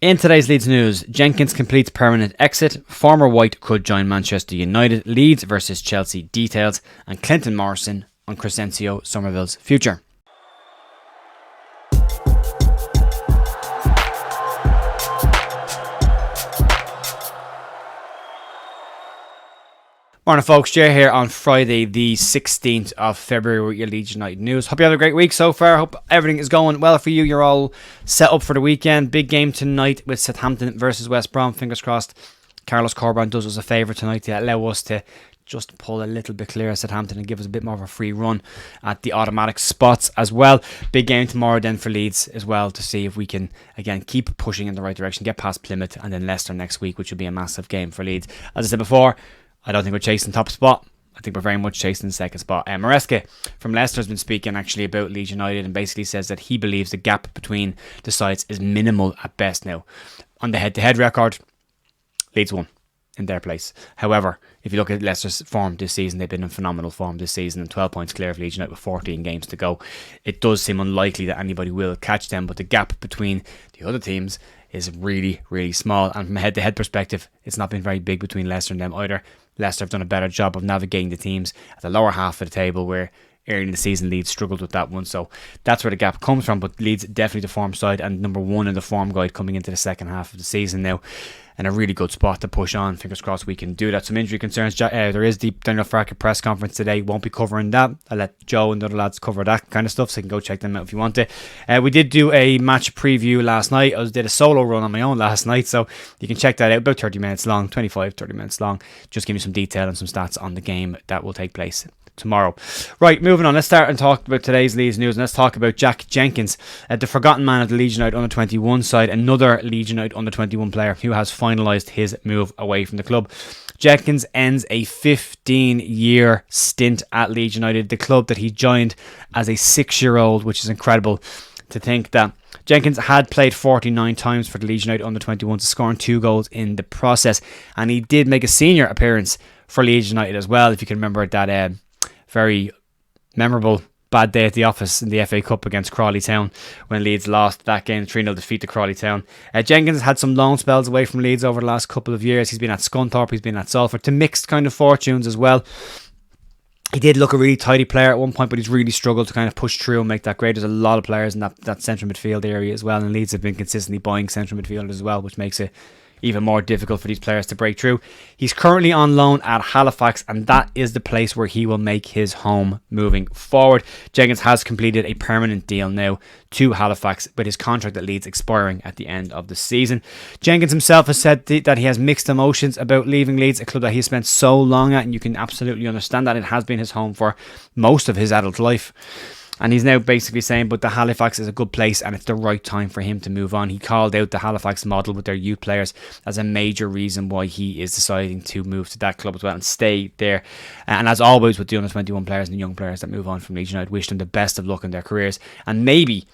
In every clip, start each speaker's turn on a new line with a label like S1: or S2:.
S1: In today's Leeds news, Jenkins completes permanent exit, former White could join Manchester United, Leeds versus Chelsea details, and Clinton Morrison on Crescencio Summerville's future. Morning folks, Jay here on Friday the 16th of February with your Leeds United news. Hope you had a great week so far. Hope everything is going well for you. You're all set up for the weekend. Big game tonight with Southampton versus West Brom. Fingers crossed Carlos Corberán does us a favour tonight to allow us to just pull a little bit clear of Southampton and give us a bit more of a free run at the automatic spots as well. Big game tomorrow then for Leeds as well to see if we can again keep pushing in the right direction, get past Plymouth and then Leicester next week, which will be a massive game for Leeds. As I said before, I don't think we're chasing top spot. I think we're very much chasing the second spot. Morrison from Leicester has been speaking actually about Leeds United and basically says that he believes the gap between the sides is minimal at best now. On the head-to-head record, Leeds won in their place. However, if you look at Leicester's form this season, they've been in phenomenal form this season and 12 points clear of Leeds United with 14 games to go. It does seem unlikely that anybody will catch them, but the gap between the other teams is really, really small. And from a head-to-head perspective, it's not been very big between Leicester and them either. Leicester have done a better job of navigating the teams at the lower half of the table, where early in the season Leeds struggled with that one. So that's where the gap comes from. But Leeds definitely the form side and number one in the form guide coming into the second half of the season now. And a really good spot to push on. Fingers crossed we can do that. Some injury concerns. There is the Daniel Farke press conference today. Won't be covering that. I'll let Joe and the other lads cover that kind of stuff, so you can go check them out if you want to. We did do a match preview last night. I did a solo run on my own last night, so you can check that out. About 30 minutes long, 30 minutes long. Just give you some detail and some stats on the game that will take place tomorrow. Right, moving on. Let's start and talk about today's Leeds news, and let's talk about Jack Jenkins, the forgotten man of the Leeds United under-21 side, another Leeds United under-21 player who has finalised his move away from the club. Jenkins ends a 15-year stint at Leeds United, the club that he joined as a 6-year-old, which is incredible to think that Jenkins had played 49 times for the Leeds United under-21, scoring 2 goals in the process, and he did make a senior appearance for Leeds United as well, if you can remember that very memorable bad day at the office in the FA Cup against Crawley Town when Leeds lost that game, 3-0 defeat to Crawley Town. Jenkins had some loan spells away from Leeds over the last couple of years. He's been at Scunthorpe, he's been at Salford, to mixed kind of fortunes as well. He did look a really tidy player at one point, but he's really struggled to kind of push through and make that great. There's a lot of players in that central midfield area as well, and Leeds have been consistently buying central midfielders as well, which makes it even more difficult for these players to break through. He's currently on loan at Halifax, and that is the place where he will make his home moving forward. Jenkins has completed a permanent deal now to Halifax, with his contract at Leeds expiring at the end of the season. Jenkins himself has said that he has mixed emotions about leaving Leeds, a club that he spent so long at, and you can absolutely understand that. It has been his home for most of his adult life. And he's now basically saying, but the Halifax is a good place and it's the right time for him to move on. He called out the Halifax model with their youth players as a major reason why he is deciding to move to that club as well and stay there. And as always with the under-21 players and the young players that move on from Leeds United, wish them the best of luck in their careers. And maybe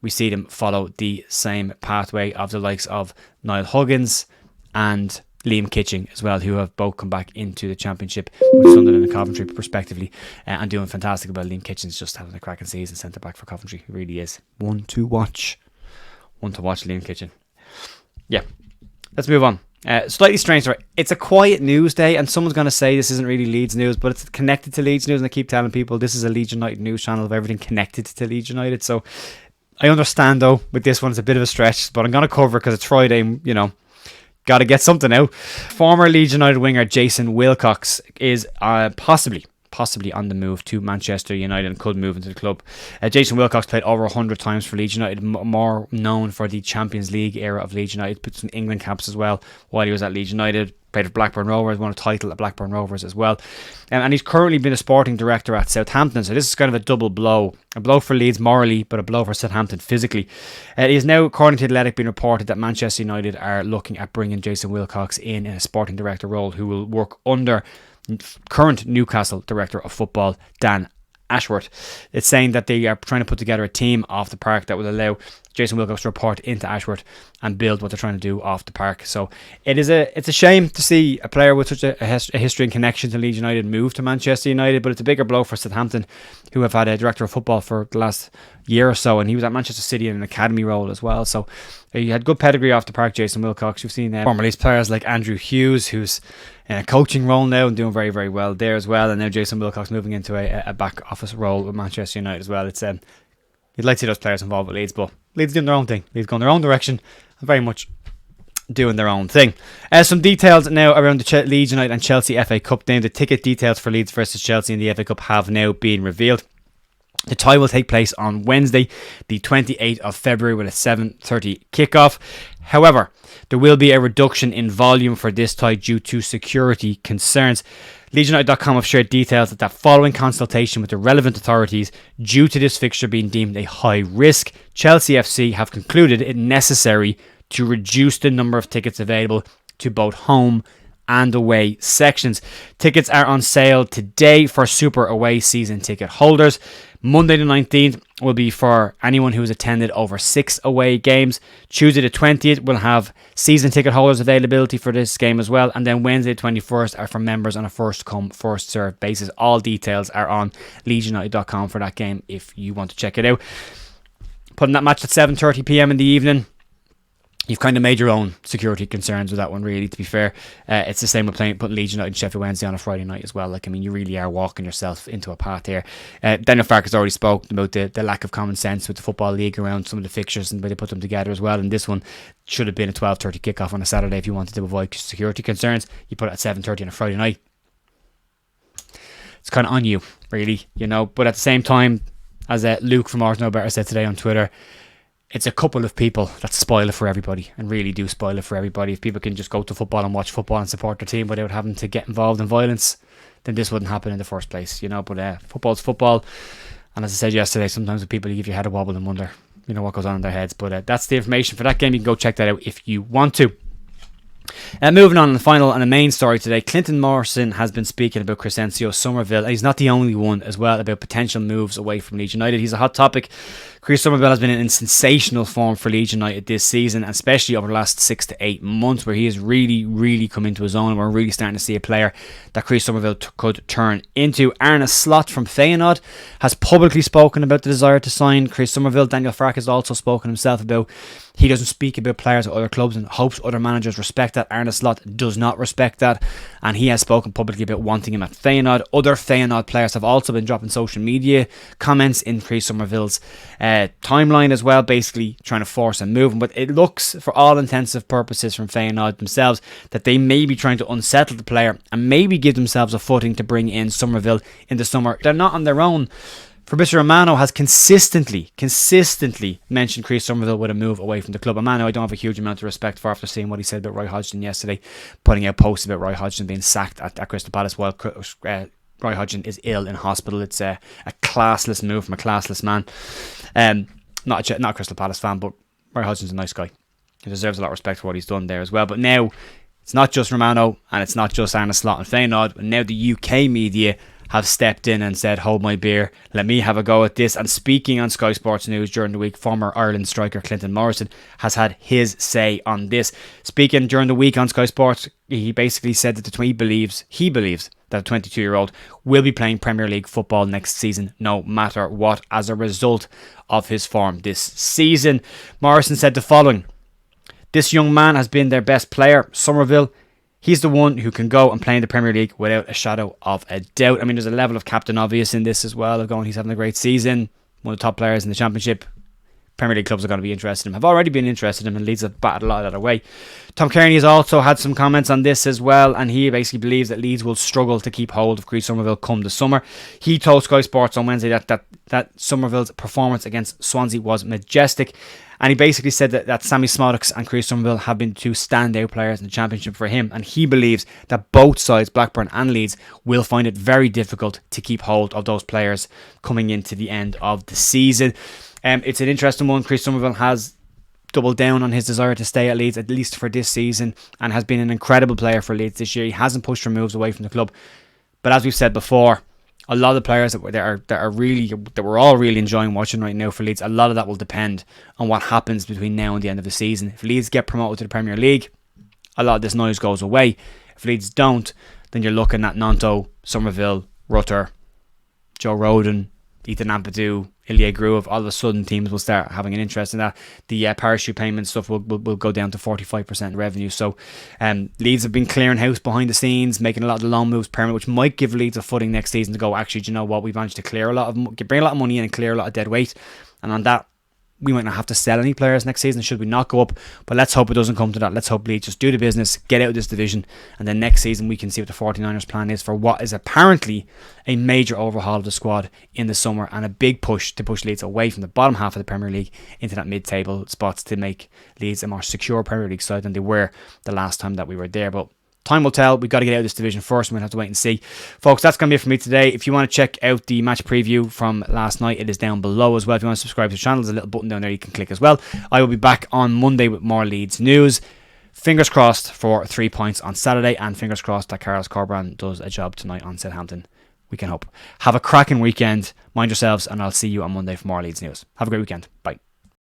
S1: we see them follow the same pathway of the likes of Niall Huggins and Liam Kitching as well, who have both come back into the Championship with Sunderland and Coventry respectively, and doing fantastic. About Liam Kitching's just having a cracking season, centre back for Coventry. He really is one to watch, Liam Kitching. Yeah, let's move on. Slightly strange story. It's a quiet news day, and someone's going to say this isn't really Leeds news, but it's connected to Leeds news, and I keep telling people this is a Leeds United news channel of everything connected to Leeds United. So I understand though with this one it's a bit of a stretch, but I'm going to cover it because it's Friday, you know. Got to get something out. Former Leeds United winger Jason Wilcox is possibly on the move to Manchester United and could move into the club. Jason Wilcox played over 100 times for Leeds United, more known for the Champions League era of Leeds United. Put some England caps as well while he was at Leeds United. Played for Blackburn Rovers, won a title at Blackburn Rovers as well. And he's currently been a sporting director at Southampton. So this is kind of a double blow. A blow for Leeds morally, but a blow for Southampton physically. It is now, according to Athletic, been reported that Manchester United are looking at bringing Jason Wilcox in a sporting director role, who will work under current Newcastle Director of Football, Dan Ashworth. It's saying that they are trying to put together a team off the park that will allow Jason Wilcox to report into Ashworth and build what they're trying to do off the park. So it's a shame to see a player with such a history and connection to Leeds United move to Manchester United, but it's a bigger blow for Southampton, who have had a director of football for the last year or so, and he was at Manchester City in an academy role as well. So he had good pedigree off the park, Jason Wilcox. You've seen former Leeds players like Andrew Hughes, who's in a coaching role now and doing very, very well there as well, and now Jason Wilcox moving into a back office role with Manchester United as well. It's you'd like to see those players involved with Leeds, but Leeds doing their own thing. Leeds going their own direction and very much doing their own thing. Some details now around the Leeds United and Chelsea FA Cup game. The ticket details for Leeds versus Chelsea in the FA Cup have now been revealed. The tie will take place on Wednesday, the 28th of February, with a 7:30 kickoff. However, there will be a reduction in volume for this tie due to security concerns. LeedsUnited.com have shared details that following consultation with the relevant authorities, due to this fixture being deemed a high risk, Chelsea FC have concluded it necessary to reduce the number of tickets available to both home and away sections. Tickets are on sale today for Super Away season ticket holders. Monday the 19th will be for anyone who has attended over 6 away games. Tuesday the 20th will have season ticket holders availability for this game as well. And then Wednesday the 21st are for members on a first come, first served basis. All details are on LeedsUnited.com for that game if you want to check it out. Putting that match at 7:30 p.m. in the evening. You've kind of made your own security concerns with that one, really, to be fair. It's the same with putting Leeds United and Sheffield Wednesday on a Friday night as well. You really are walking yourself into a path here. Daniel Farke has already spoken about the lack of common sense with the Football League around some of the fixtures and the way they put them together as well. And this one should have been a 12:30 kickoff on a Saturday if you wanted to avoid security concerns. You put it at 7:30 on a Friday night. It's kind of on you, really, But at the same time, as Luke from Ours No Better said today on Twitter, it's a couple of people that spoil it for everybody and really do spoil it for everybody. If people can just go to football and watch football and support their team without having to get involved in violence, then this wouldn't happen in the first place, But football's football. And as I said yesterday, sometimes with people, you give your head a wobble and wonder, what goes on in their heads. But that's the information for that game. You can go check that out if you want to. Moving on, the final and the main story today, Clinton Morrison has been speaking about Crescencio Summerville, and he's not the only one as well, about potential moves away from Leeds United. He's a hot topic. Chris Summerville has been in sensational form for Leeds United this season, especially over the last 6 to 8 months, where he has really, really come into his own, and we're really starting to see a player that Chris Summerville could turn into. Arne Slot from Feyenoord has publicly spoken about the desire to sign Chris Summerville. Daniel Farke has also spoken himself about he doesn't speak about players at other clubs and hopes other managers respect that. Arne Slot does not respect that, and he has spoken publicly about wanting him at Feyenoord. Other Feyenoord players have also been dropping social media comments in Chris Summerville's timeline as well, basically trying to force a move. But it looks, for all intents and purposes, from Feyenoord themselves, that they may be trying to unsettle the player and maybe give themselves a footing to bring in Summerville in the summer. They're not on their own. Fabrizio Romano has consistently mentioned Chris Summerville with a move away from the club. A man who I don't have a huge amount of respect for after seeing what he said about Roy Hodgson yesterday, putting out posts about Roy Hodgson being sacked at Crystal Palace while Roy Hodgson is ill in hospital. It's a classless move from a classless man. Not a Crystal Palace fan, but Roy Hodgson's a nice guy. He deserves a lot of respect for what he's done there as well. But now, it's not just Romano and it's not just Arne Slot and Feyenoord, but now the UK media have stepped in and said, hold my beer, let me have a go at this. And speaking on Sky Sports News during the week, former Ireland striker Clinton Morrison has had his say on this. Speaking during the week on Sky Sports, he basically said that he believes that a 22-year-old will be playing Premier League football next season, no matter what, as a result of his form this season. Morrison said the following: "This young man has been their best player, Summerville. He's the one who can go and play in the Premier League without a shadow of a doubt." There's a level of Captain Obvious in this as well, of going, he's having a great season, one of the top players in the Championship. Premier League clubs are going to be interested in him, have already been interested in him, and Leeds have batted a lot of that away. Tom Kearney has also had some comments on this as well, and he basically believes that Leeds will struggle to keep hold of Chris Summerville come the summer. He told Sky Sports on Wednesday that Summerville's performance against Swansea was majestic, and he basically said that Sammy Smodux and Chris Summerville have been two standout players in the Championship for him, and he believes that both sides, Blackburn and Leeds, will find it very difficult to keep hold of those players coming into the end of the season. It's an interesting one. Chris Summerville has doubled down on his desire to stay at Leeds, at least for this season, and has been an incredible player for Leeds this year. He hasn't pushed for moves away from the club, but as we've said before, a lot of the players that we're all really enjoying watching right now for Leeds, a lot of that will depend on what happens between now and the end of the season. If Leeds get promoted to the Premier League, a lot of this noise goes away. If Leeds don't, then you're looking at Nanto, Summerville, Rutter, Joe Rodon, Ethan Ampadu, Ilya Gruev. All of a sudden teams will start having an interest in that. The parachute payment stuff will go down to 45% revenue. So Leeds have been clearing house behind the scenes, making a lot of the loan moves permanent, which might give Leeds a footing next season to go, actually, do you know what, we've managed to bring a lot of money in and clear a lot of dead weight. And on that, we might not have to sell any players next season should we not go up, but let's hope it doesn't come to that. Let's hope Leeds just do the business, get out of this division, and then next season we can see what the 49ers plan is for what is apparently a major overhaul of the squad in the summer, and a big push to push Leeds away from the bottom half of the Premier League into that mid-table spots to make Leeds a more secure Premier League side than they were the last time that we were there. But time will tell. We've got to get out of this division first. We're going to have to wait and see. Folks, that's going to be it for me today. If you want to check out the match preview from last night, it is down below as well. If you want to subscribe to the channel, there's a little button down there you can click as well. I will be back on Monday with more Leeds news. Fingers crossed for 3 points on Saturday, and fingers crossed that Carlos Corberán does a job tonight on Southampton. We can hope. Have a cracking weekend. Mind yourselves, and I'll see you on Monday for more Leeds news. Have a great weekend. Bye.